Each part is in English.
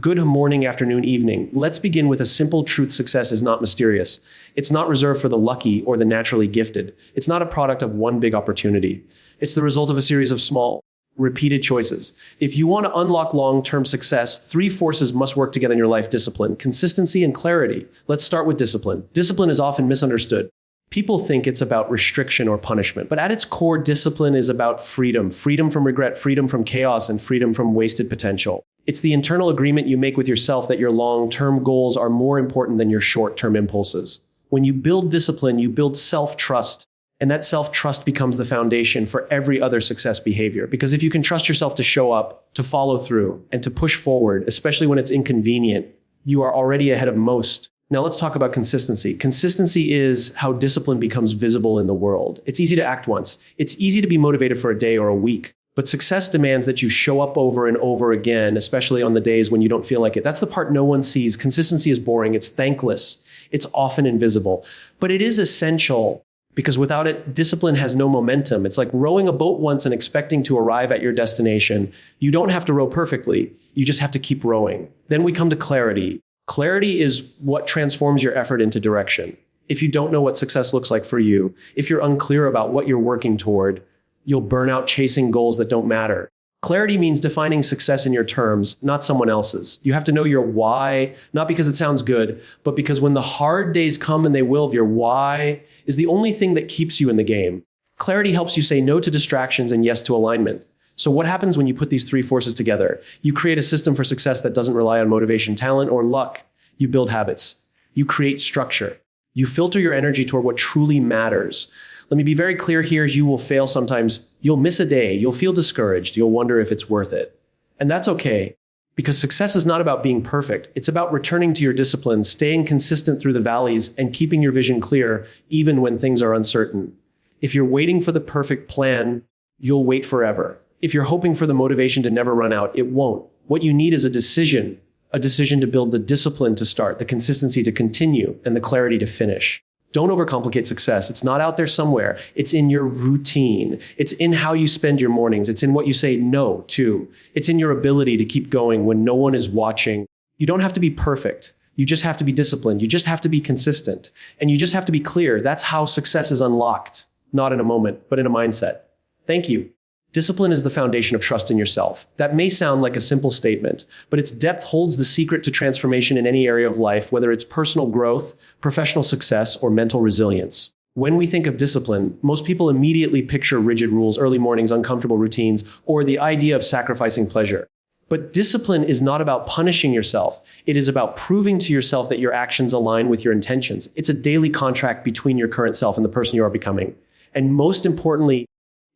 Good morning, afternoon, evening. Let's begin with a simple truth: success is not mysterious. It's not reserved for the lucky or the naturally gifted. It's not a product of one big opportunity. It's the result of a series of small, repeated choices. If you want to unlock long-term success, three forces must work together in your life: discipline, consistency, and clarity. Let's start with discipline. Discipline is often misunderstood. People think it's about restriction or punishment, but at its core, discipline is about freedom. Freedom from regret, freedom from chaos, and freedom from wasted potential. It's the internal agreement you make with yourself that your long-term goals are more important than your short-term impulses. When you build discipline, you build self-trust, and that self-trust becomes the foundation for every other success behavior. Because if you can trust yourself to show up, to follow through, and to push forward, especially when it's inconvenient, you are already ahead of most. Now let's talk about consistency. Consistency is how discipline becomes visible in the world. It's easy to act once. It's easy to be motivated for a day or a week. But success demands that you show up over and over again, especially on the days when you don't feel like it. That's the part no one sees. Consistency is boring. It's thankless. It's often invisible. But it is essential, because without it, discipline has no momentum. It's like rowing a boat once and expecting to arrive at your destination. You don't have to row perfectly. You just have to keep rowing. Then we come to clarity. Clarity is what transforms your effort into direction. If you don't know what success looks like for you, if you're unclear about what you're working toward, you'll burn out chasing goals that don't matter. Clarity means defining success in your terms, not someone else's. You have to know your why, not because it sounds good, but because when the hard days come, and they will, your why is the only thing that keeps you in the game. Clarity helps you say no to distractions and yes to alignment. So what happens when you put these three forces together? You create a system for success that doesn't rely on motivation, talent, or luck. You build habits. You create structure. You filter your energy toward what truly matters. Let me be very clear here. You will fail sometimes. You'll miss a day. You'll feel discouraged. You'll wonder if it's worth it. And that's okay, because success is not about being perfect. It's about returning to your discipline, staying consistent through the valleys, and keeping your vision clear, even when things are uncertain. If you're waiting for the perfect plan, you'll wait forever. If you're hoping for the motivation to never run out, it won't. What you need is a decision to build the discipline to start, the consistency to continue, and the clarity to finish. Don't overcomplicate success. It's not out there somewhere. It's in your routine. It's in how you spend your mornings. It's in what you say no to. It's in your ability to keep going when no one is watching. You don't have to be perfect. You just have to be disciplined. You just have to be consistent. And you just have to be clear. That's how success is unlocked. Not in a moment, but in a mindset. Thank you. Discipline is the foundation of trust in yourself. That may sound like a simple statement, but its depth holds the secret to transformation in any area of life, whether it's personal growth, professional success, or mental resilience. When we think of discipline, most people immediately picture rigid rules, early mornings, uncomfortable routines, or the idea of sacrificing pleasure. But discipline is not about punishing yourself. It is about proving to yourself that your actions align with your intentions. It's a daily contract between your current self and the person you are becoming. And most importantly,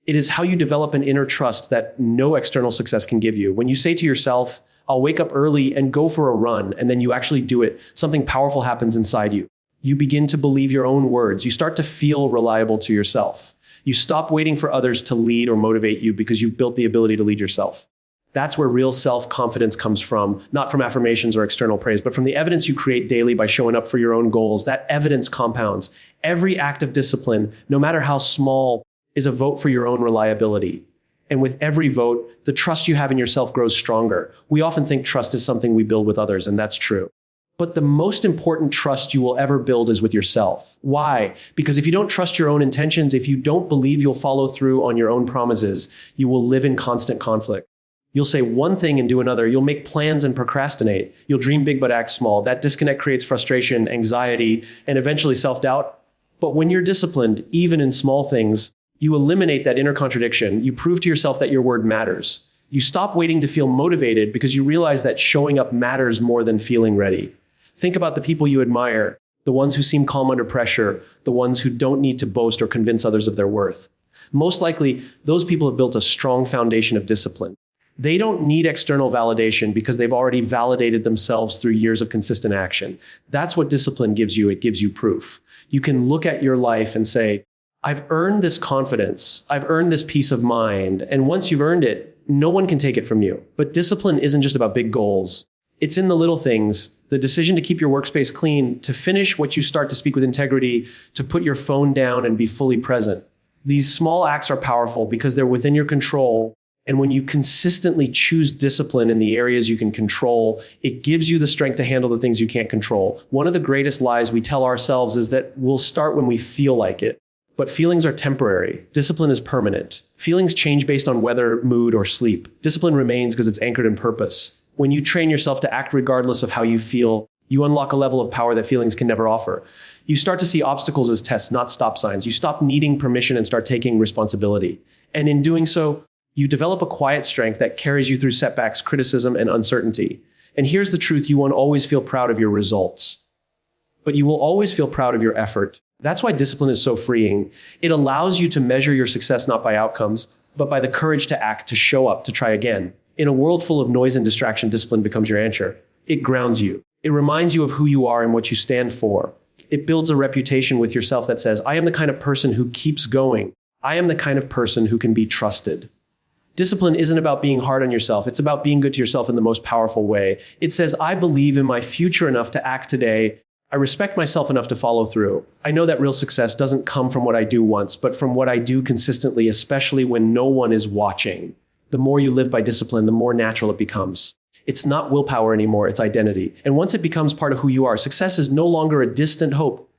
it is how you develop an inner trust that no external success can give you. When you say to yourself, I'll wake up early and go for a run, and then you actually do it, something powerful happens inside you. You begin to believe your own words. You start to feel reliable to yourself. You stop waiting for others to lead or motivate you because you've built the ability to lead yourself. That's where real self-confidence comes from, not from affirmations or external praise, but from the evidence you create daily by showing up for your own goals. That evidence compounds. Every act of discipline, no matter how small, is a vote for your own reliability. And with every vote, the trust you have in yourself grows stronger. We often think trust is something we build with others, and that's true. But the most important trust you will ever build is with yourself. Why? Because if you don't trust your own intentions, if you don't believe you'll follow through on your own promises, you will live in constant conflict. You'll say one thing and do another. You'll make plans and procrastinate. You'll dream big but act small. That disconnect creates frustration, anxiety, and eventually self-doubt. But when you're disciplined, even in small things, you eliminate that inner contradiction. You prove to yourself that your word matters. You stop waiting to feel motivated because you realize that showing up matters more than feeling ready. Think about the people you admire, the ones who seem calm under pressure, the ones who don't need to boast or convince others of their worth. Most likely, those people have built a strong foundation of discipline. They don't need external validation because they've already validated themselves through years of consistent action. That's what discipline gives you. It gives you proof. You can look at your life and say, I've earned this confidence. I've earned this peace of mind. And once you've earned it, no one can take it from you. But discipline isn't just about big goals. It's in the little things, the decision to keep your workspace clean, to finish what you start, to speak with integrity, to put your phone down and be fully present. These small acts are powerful because they're within your control, And when you consistently choose discipline in the areas you can control, it gives you the strength to handle the things you can't control. One of the greatest lies we tell ourselves is that we'll start when we feel like it. But feelings are temporary. Discipline is permanent. Feelings change based on weather, mood, or sleep. Discipline remains because it's anchored in purpose. When you train yourself to act regardless of how you feel, you unlock a level of power that feelings can never offer. You start to see obstacles as tests, not stop signs. You stop needing permission and start taking responsibility. And in doing so, you develop a quiet strength that carries you through setbacks, criticism, and uncertainty. And here's the truth: you won't always feel proud of your results, but you will always feel proud of your effort. That's why discipline is so freeing. It allows you to measure your success not by outcomes, but by the courage to act, to show up, to try again. In a world full of noise and distraction, discipline becomes your anchor. It grounds you. It reminds you of who you are and what you stand for. It builds a reputation with yourself that says, I am the kind of person who keeps going. I am the kind of person who can be trusted. Discipline isn't about being hard on yourself. It's about being good to yourself in the most powerful way. It says, I believe in my future enough to act today. I respect myself enough to follow through. I know that real success doesn't come from what I do once, but from what I do consistently, especially when no one is watching. The more you live by discipline, the more natural it becomes. It's not willpower anymore, it's identity. And once it becomes part of who you are, success is no longer a distant hope.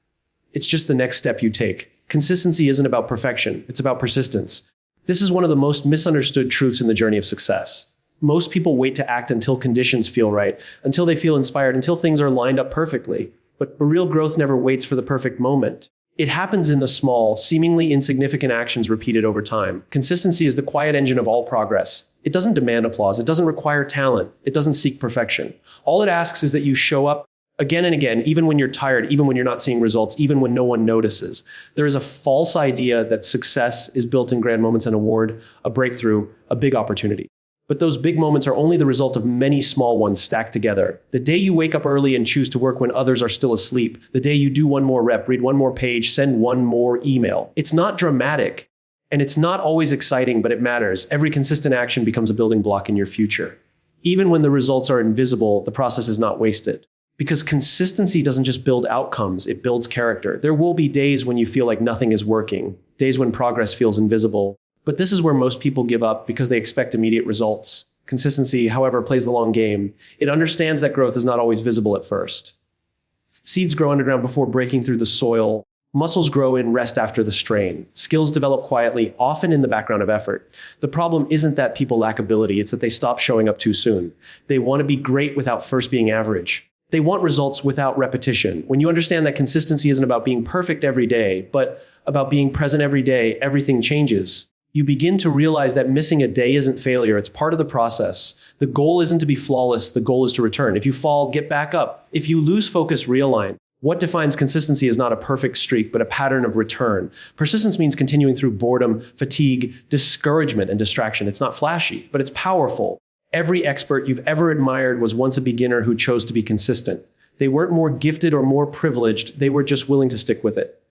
It's just the next step you take. Consistency isn't about perfection, it's about persistence. This is one of the most misunderstood truths in the journey of success. Most people wait to act until conditions feel right, until they feel inspired, until things are lined up perfectly. But real growth never waits for the perfect moment. It happens in the small, seemingly insignificant actions repeated over time. Consistency is the quiet engine of all progress. It doesn't demand applause. It doesn't require talent. It doesn't seek perfection. All it asks is that you show up again and again, even when you're tired, even when you're not seeing results, even when no one notices. There is a false idea that success is built in grand moments, an award, a breakthrough, a big opportunity. But those big moments are only the result of many small ones stacked together. The day you wake up early and choose to work when others are still asleep. The day you do one more rep, read one more page, send one more email. It's not dramatic, and it's not always exciting, but it matters. Every consistent action becomes a building block in your future. Even when the results are invisible, the process is not wasted. Because consistency doesn't just build outcomes, it builds character. There will be days when you feel like nothing is working, days when progress feels invisible. But this is where most people give up because they expect immediate results. Consistency, however, plays the long game. It understands that growth is not always visible at first. Seeds grow underground before breaking through the soil. Muscles grow in rest after the strain. Skills develop quietly, often in the background of effort. The problem isn't that people lack ability, it's that they stop showing up too soon. They want to be great without first being average. They want results without repetition. When you understand that consistency isn't about being perfect every day, but about being present every day, everything changes. You begin to realize that missing a day isn't failure, it's part of the process. The goal isn't to be flawless, the goal is to return. If you fall, get back up. If you lose focus, realign. What defines consistency is not a perfect streak, but a pattern of return. Persistence means continuing through boredom, fatigue, discouragement, and distraction. It's not flashy, but it's powerful. Every expert you've ever admired was once a beginner who chose to be consistent. They weren't more gifted or more privileged, they were just willing to stick with it.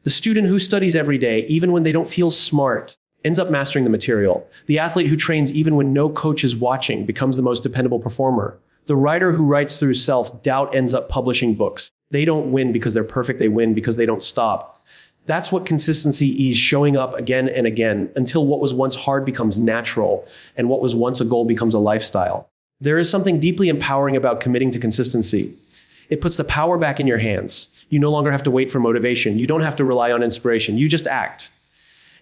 The student who studies every day, even when they don't feel smart, ends up mastering the material. The athlete who trains even when no coach is watching becomes the most dependable performer. The writer who writes through self-doubt ends up publishing books. They don't win because they're perfect, they win because they don't stop. That's what consistency is, showing up again and again until what was once hard becomes natural and what was once a goal becomes a lifestyle. There is something deeply empowering about committing to consistency. It puts the power back in your hands. You no longer have to wait for motivation. You don't have to rely on inspiration. You just act.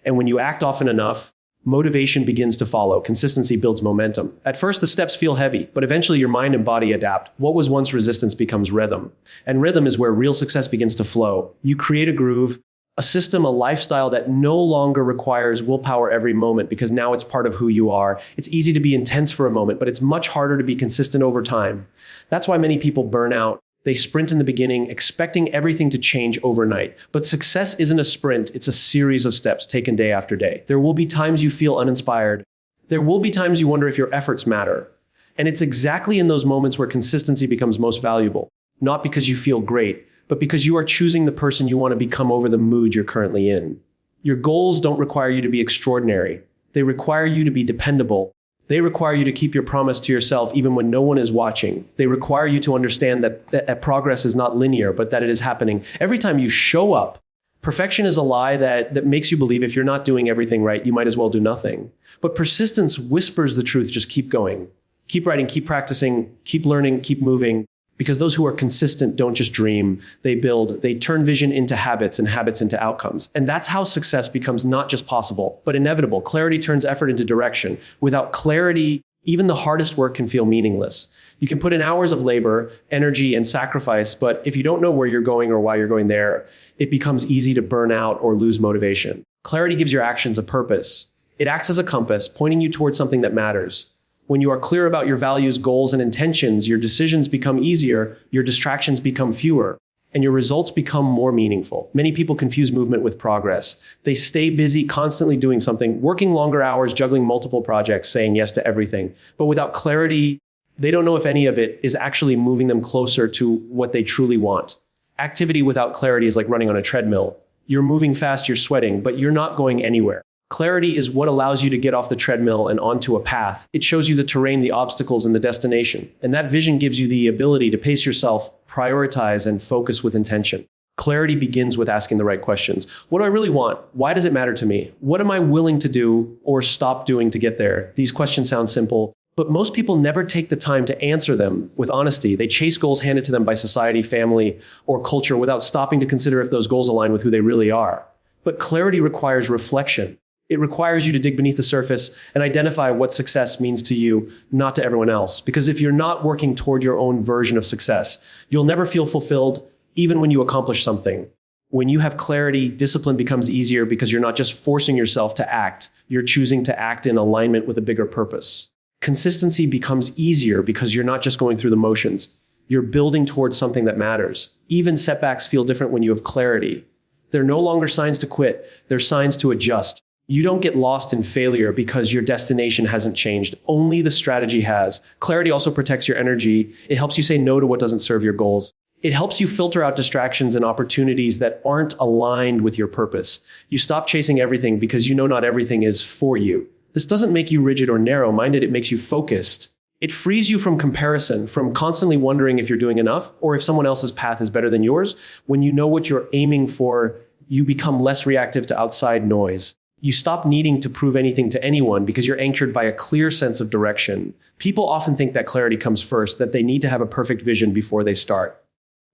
And when you act often enough, motivation begins to follow. Consistency builds momentum. At first, the steps feel heavy, but eventually your mind and body adapt. What was once resistance becomes rhythm. And rhythm is where real success begins to flow. You create a groove, a system, a lifestyle that no longer requires willpower every moment because now it's part of who you are. It's easy to be intense for a moment, but it's much harder to be consistent over time. That's why many people burn out. They sprint in the beginning, expecting everything to change overnight. But success isn't a sprint, it's a series of steps taken day after day. There will be times you feel uninspired. There will be times you wonder if your efforts matter. And it's exactly in those moments where consistency becomes most valuable. Not because you feel great, but because you are choosing the person you want to become over the mood you're currently in. Your goals don't require you to be extraordinary. They require you to be dependable. They require you to keep your promise to yourself even when no one is watching. They require you to understand that progress is not linear, but that it is happening. Every time you show up, Perfection is a lie that makes you believe if you're not doing everything right, you might as well do nothing. But persistence whispers the truth, just keep going. Keep writing, keep practicing, keep learning, keep moving. Because those who are consistent don't just dream, they build, they turn vision into habits and habits into outcomes. And that's how success becomes not just possible, but inevitable. Clarity turns effort into direction. Without clarity, even the hardest work can feel meaningless. You can put in hours of labor, energy, and sacrifice, but if you don't know where you're going or why you're going there, it becomes easy to burn out or lose motivation. Clarity gives your actions a purpose. It acts as a compass, pointing you towards something that matters. When you are clear about your values, goals, and intentions, your decisions become easier, your distractions become fewer, and your results become more meaningful. Many people confuse movement with progress. They stay busy, constantly doing something, working longer hours, juggling multiple projects, saying yes to everything. But without clarity, they don't know if any of it is actually moving them closer to what they truly want. Activity without clarity is like running on a treadmill. You're moving fast, you're sweating, but you're not going anywhere. Clarity is what allows you to get off the treadmill and onto a path. It shows you the terrain, the obstacles, and the destination. And that vision gives you the ability to pace yourself, prioritize, and focus with intention. Clarity begins with asking the right questions. What do I really want? Why does it matter to me? What am I willing to do or stop doing to get there? These questions sound simple, but most people never take the time to answer them with honesty. They chase goals handed to them by society, family, or culture without stopping to consider if those goals align with who they really are. But clarity requires reflection. It requires you to dig beneath the surface and identify what success means to you, not to everyone else. Because if you're not working toward your own version of success, you'll never feel fulfilled, even when you accomplish something. When you have clarity, discipline becomes easier because you're not just forcing yourself to act, you're choosing to act in alignment with a bigger purpose. Consistency becomes easier because you're not just going through the motions. You're building towards something that matters. Even setbacks feel different when you have clarity. They're no longer signs to quit, they're signs to adjust. You don't get lost in failure because your destination hasn't changed. Only the strategy has. Clarity also protects your energy. It helps you say no to what doesn't serve your goals. It helps you filter out distractions and opportunities that aren't aligned with your purpose. You stop chasing everything because you know not everything is for you. This doesn't make you rigid or narrow-minded. It makes you focused. It frees you from comparison, from constantly wondering if you're doing enough or if someone else's path is better than yours. When you know what you're aiming for, you become less reactive to outside noise. You stop needing to prove anything to anyone because you're anchored by a clear sense of direction. People often think that clarity comes first, that they need to have a perfect vision before they start.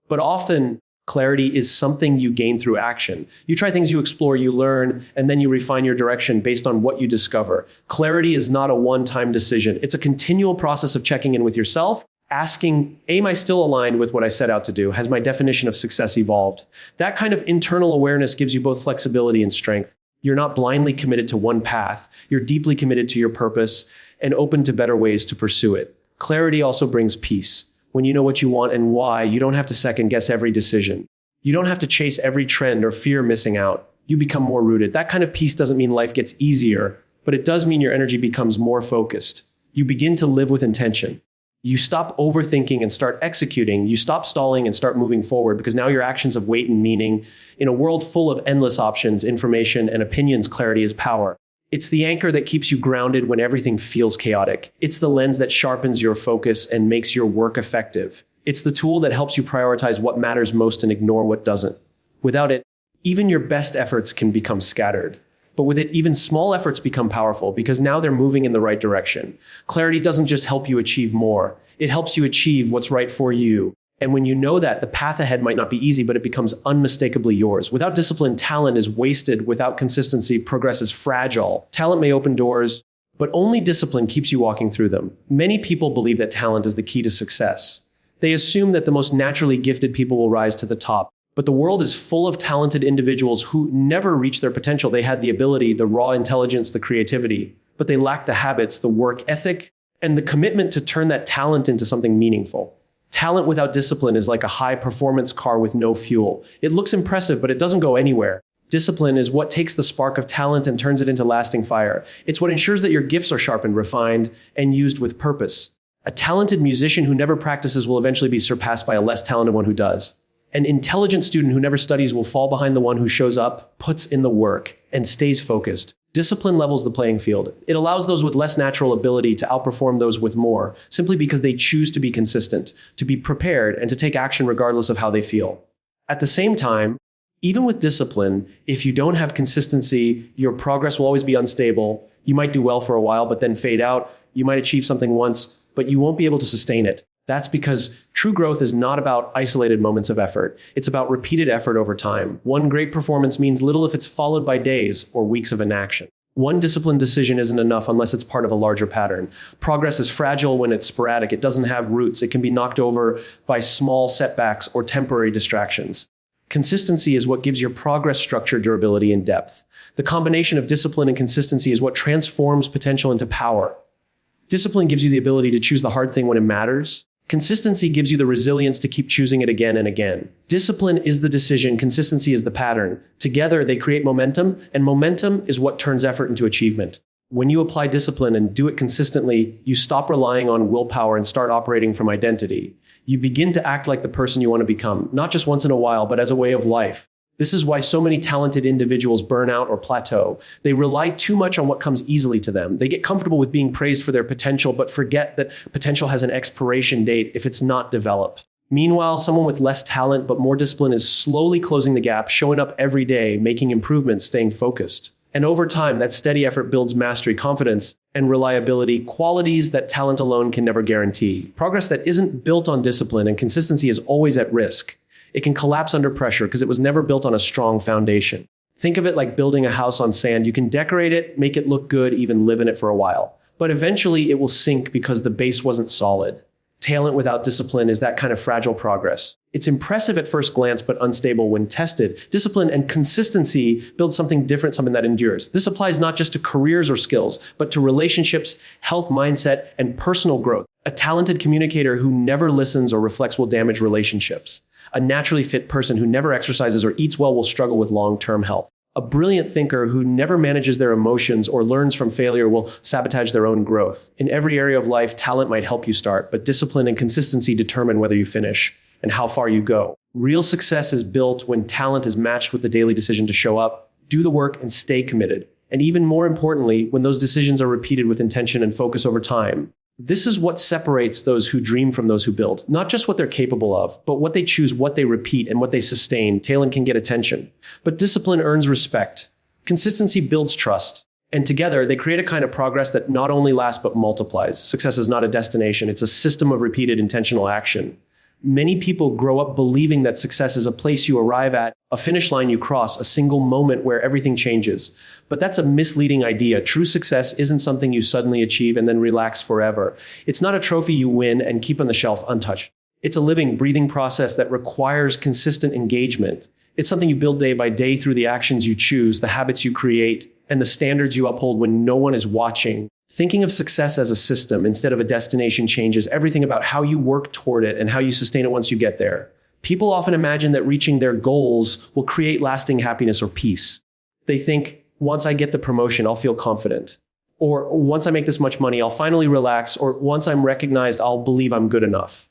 But often, clarity is something you gain through action. You try things, you explore, you learn, and then you refine your direction based on what you discover. Clarity is not a one-time decision. It's a continual process of checking in with yourself, asking, am I still aligned with what I set out to do? Has my definition of success evolved? That kind of internal awareness gives you both flexibility and strength. You're not blindly committed to one path. You're deeply committed to your purpose and open to better ways to pursue it. Clarity also brings peace. When you know what you want and why, you don't have to second guess every decision. You don't have to chase every trend or fear missing out. You become more rooted. That kind of peace doesn't mean life gets easier, but it does mean your energy becomes more focused. You begin to live with intention. You stop overthinking and start executing. You stop stalling and start moving forward because now your actions have weight and meaning. In a world full of endless options, information, and opinions, clarity is power. It's the anchor that keeps you grounded when everything feels chaotic. It's the lens that sharpens your focus and makes your work effective. It's the tool that helps you prioritize what matters most and ignore what doesn't. Without it, even your best efforts can become scattered. But with it, even small efforts become powerful because now they're moving in the right direction. Clarity doesn't just help you achieve more. It helps you achieve what's right for you. And when you know that, the path ahead might not be easy, but it becomes unmistakably yours. Without discipline, talent is wasted. Without consistency, progress is fragile. Talent may open doors, but only discipline keeps you walking through them. Many people believe that talent is the key to success. They assume that the most naturally gifted people will rise to the top. But the world is full of talented individuals who never reached their potential. They had the ability, the raw intelligence, the creativity, but they lacked the habits, the work ethic, and the commitment to turn that talent into something meaningful. Talent without discipline is like a high-performance car with no fuel. It looks impressive, but it doesn't go anywhere. Discipline is what takes the spark of talent and turns it into lasting fire. It's what ensures that your gifts are sharpened, refined, and used with purpose. A talented musician who never practices will eventually be surpassed by a less talented one who does. An intelligent student who never studies will fall behind the one who shows up, puts in the work, and stays focused. Discipline levels the playing field. It allows those with less natural ability to outperform those with more, simply because they choose to be consistent, to be prepared, and to take action regardless of how they feel. At the same time, Even with discipline, if you don't have consistency, your progress will always be unstable. You might do well for a while, but then fade out. You might achieve something once, but you won't be able to sustain it. That's because true growth is not about isolated moments of effort. It's about repeated effort over time. One great performance means little if it's followed by days or weeks of inaction. One disciplined decision isn't enough unless it's part of a larger pattern. Progress is fragile when it's sporadic. It doesn't have roots. It can be knocked over by small setbacks or temporary distractions. Consistency is what gives your progress structure, durability, and depth. The combination of discipline and consistency is what transforms potential into power. Discipline gives you the ability to choose the hard thing when it matters. Consistency gives you the resilience to keep choosing it again and again. Discipline is the decision, consistency is the pattern. Together, they create momentum, and momentum is what turns effort into achievement. When you apply discipline and do it consistently, you stop relying on willpower and start operating from identity. You begin to act like the person you want to become, not just once in a while, but as a way of life. This is why so many talented individuals burn out or plateau. They rely too much on what comes easily to them. They get comfortable with being praised for their potential, but forget that potential has an expiration date if it's not developed. Meanwhile, someone with less talent but more discipline is slowly closing the gap, showing up every day, making improvements, staying focused. And over time, that steady effort builds mastery, confidence, and reliability, qualities that talent alone can never guarantee. Progress that isn't built on discipline and consistency is always at risk. It can collapse under pressure because it was never built on a strong foundation. Think of it like building a house on sand. You can decorate it, make it look good, even live in it for a while. But eventually it will sink because the base wasn't solid. Talent without discipline is that kind of fragile progress. It's impressive at first glance, but unstable when tested. Discipline and consistency build something different, something that endures. This applies not just to careers or skills, but to relationships, health, mindset, and personal growth. A talented communicator who never listens or reflects will damage relationships. A naturally fit person who never exercises or eats well will struggle with long-term health. A brilliant thinker who never manages their emotions or learns from failure will sabotage their own growth. In every area of life, talent might help you start, but discipline and consistency determine whether you finish and how far you go. Real success is built when talent is matched with the daily decision to show up, do the work, and stay committed. And even more importantly, when those decisions are repeated with intention and focus over time. This is what separates those who dream from those who build. Not just what they're capable of, but what they choose, what they repeat, and what they sustain. Talent can get attention, but discipline earns respect. Consistency builds trust. And together, they create a kind of progress that not only lasts, but multiplies. Success is not a destination. It's a system of repeated intentional action. Many people grow up believing that success is a place you arrive at, a finish line you cross, a single moment where everything changes. But that's a misleading idea. True success isn't something you suddenly achieve and then relax forever. It's not a trophy you win and keep on the shelf untouched. It's a living, breathing process that requires consistent engagement. It's something you build day by day through the actions you choose, the habits you create, and the standards you uphold when no one is watching. Thinking of success as a system instead of a destination changes everything about how you work toward it and how you sustain it once you get there. People often imagine that reaching their goals will create lasting happiness or peace. They think, once I get the promotion, I'll feel confident. Or once I make this much money, I'll finally relax. Or once I'm recognized, I'll believe I'm good enough.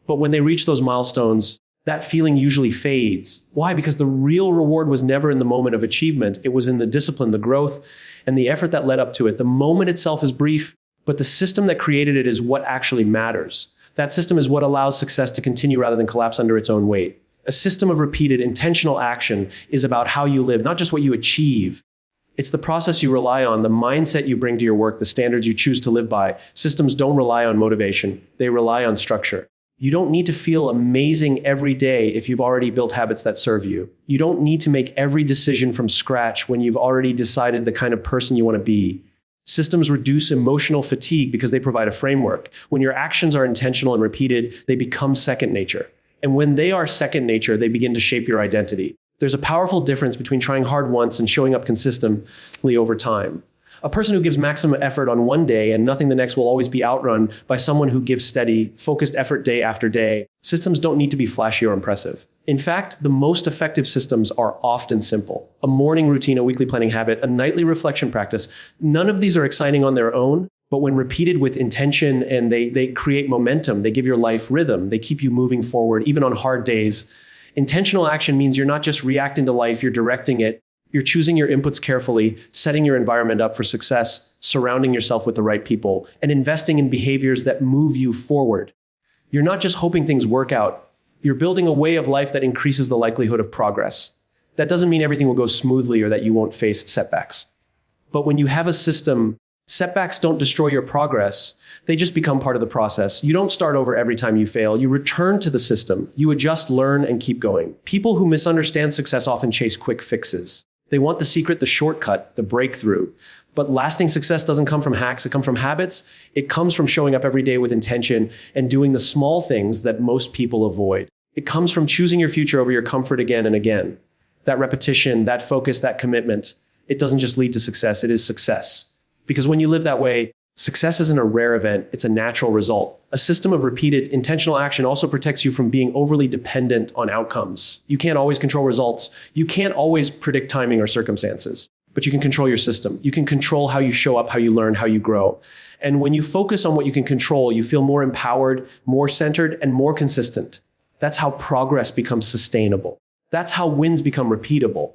But when they reach those milestones, that feeling usually fades. Why? Because the real reward was never in the moment of achievement. It was in the discipline, the growth, and the effort that led up to it. The moment itself is brief, but the system that created it is what actually matters. That system is what allows success to continue rather than collapse under its own weight. A system of repeated, intentional action is about how you live, not just what you achieve. It's the process you rely on, the mindset you bring to your work, the standards you choose to live by. Systems don't rely on motivation. They rely on structure. You don't need to feel amazing every day if you've already built habits that serve you. You don't need to make every decision from scratch when you've already decided the kind of person you want to be. Systems reduce emotional fatigue because they provide a framework. When your actions are intentional and repeated, they become second nature. And when they are second nature, they begin to shape your identity. There's a powerful difference between trying hard once and showing up consistently over time. A person who gives maximum effort on one day and nothing the next will always be outrun by someone who gives steady, focused effort day after day. Systems don't need to be flashy or impressive. In fact, the most effective systems are often simple. A morning routine, a weekly planning habit, a nightly reflection practice. None of these are exciting on their own, but when repeated with intention and they create momentum, they give your life rhythm, they keep you moving forward, even on hard days. Intentional action means you're not just reacting to life, you're directing it. You're choosing your inputs carefully, setting your environment up for success, surrounding yourself with the right people, and investing in behaviors that move you forward. You're not just hoping things work out. You're building a way of life that increases the likelihood of progress. That doesn't mean everything will go smoothly or that you won't face setbacks. But when you have a system, setbacks don't destroy your progress. They just become part of the process. You don't start over every time you fail. You return to the system. You adjust, learn, and keep going. People who misunderstand success often chase quick fixes. They want the secret, the shortcut, the breakthrough. But lasting success doesn't come from hacks. It comes from habits. It comes from showing up every day with intention and doing the small things that most people avoid. It comes from choosing your future over your comfort again and again. That repetition, that focus, that commitment, it doesn't just lead to success, it is success. Because when you live that way, success isn't a rare event, it's a natural result. A system of repeated, intentional action also protects you from being overly dependent on outcomes. You can't always control results. You can't always predict timing or circumstances. But you can control your system. You can control how you show up, how you learn, how you grow. And when you focus on what you can control, you feel more empowered, more centered, and more consistent. That's how progress becomes sustainable. That's how wins become repeatable.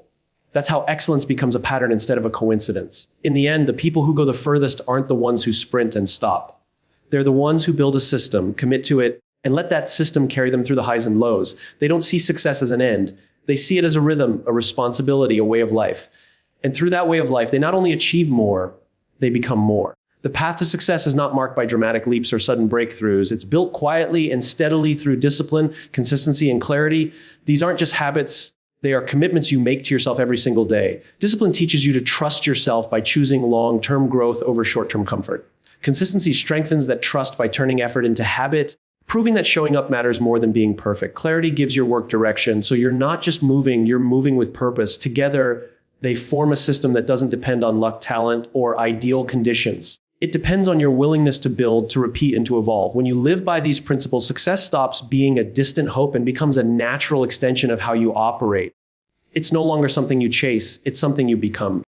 That's how excellence becomes a pattern instead of a coincidence. In the end, the people who go the furthest aren't the ones who sprint and stop. They're the ones who build a system, commit to it, and let that system carry them through the highs and lows. They don't see success as an end. They see it as a rhythm, a responsibility, a way of life. And through that way of life, they not only achieve more, they become more. The path to success is not marked by dramatic leaps or sudden breakthroughs. It's built quietly and steadily through discipline, consistency, and clarity. These aren't just habits. They are commitments you make to yourself every single day. Discipline teaches you to trust yourself by choosing long-term growth over short-term comfort. Consistency strengthens that trust by turning effort into habit, proving that showing up matters more than being perfect. Clarity gives your work direction, so you're not just moving, you're moving with purpose. Together, they form a system that doesn't depend on luck, talent, or ideal conditions. It depends on your willingness to build, to repeat, and to evolve. When you live by these principles, success stops being a distant hope and becomes a natural extension of how you operate. It's no longer something you chase, it's something you become.